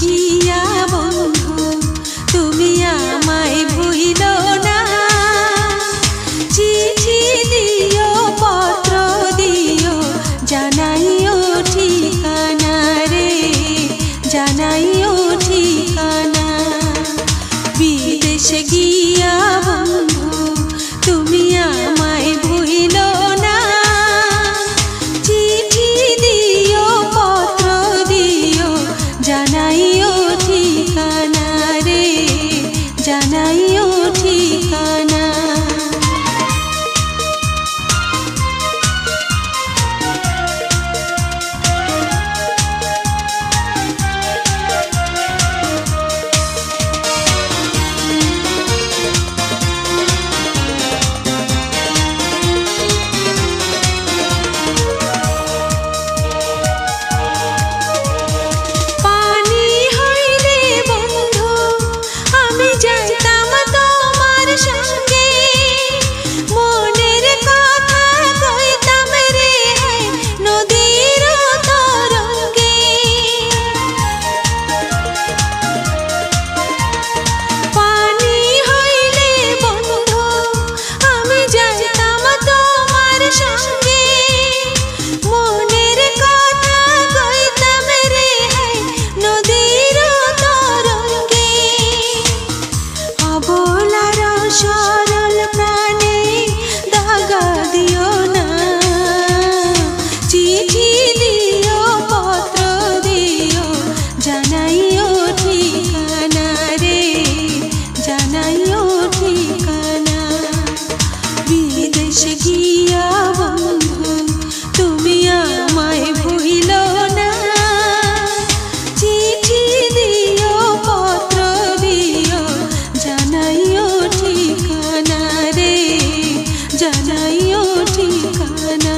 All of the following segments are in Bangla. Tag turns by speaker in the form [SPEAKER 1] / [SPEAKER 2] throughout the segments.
[SPEAKER 1] গিয়া বন্ধু তুমি আমায় ভুইলো না, চিঠি দিও পত্র দিও জানাইও ঠিকানা রে, জানাইও ঠিকানা। বিদেশে গিয়া বন্ধু তুমি আমায় ভুইলো না, চিঠি দিও পত্র দিও জানাইও ঠিকানা রে, জানাইও ঠিকানা। সরল প্রাণে দাগা দিও না, চিঠি দিও পত্র দিও জানাইও ঠিকানা রে, জানাইও ঠিকানা। বিদেশে গিয়া বন্ধু তুমি আমায় ভুইলো না, চিঠি দিও পত্র দিও জানাইও ঠিকানা রে, জানাইও ঠিকানা।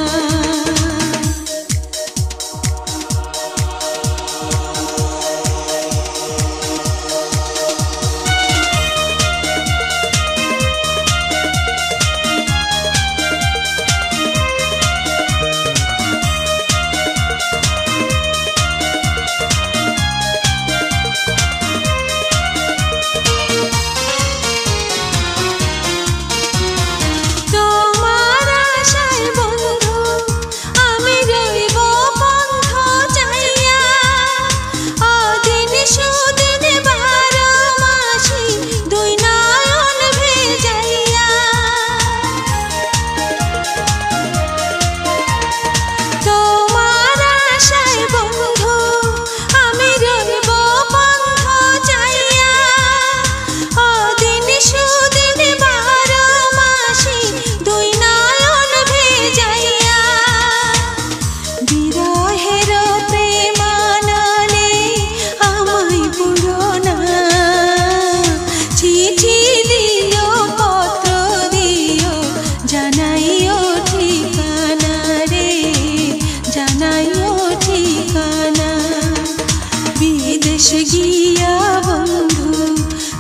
[SPEAKER 1] বিদেশে গিয়া বন্ধু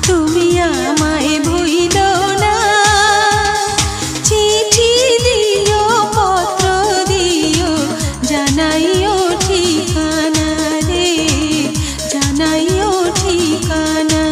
[SPEAKER 1] তুমি আমায় ভুইলো না, চিঠি দিও পত্র দিও জানাইও ঠিকানা রে, জানাইও ঠিকানা।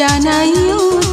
[SPEAKER 1] জানাইও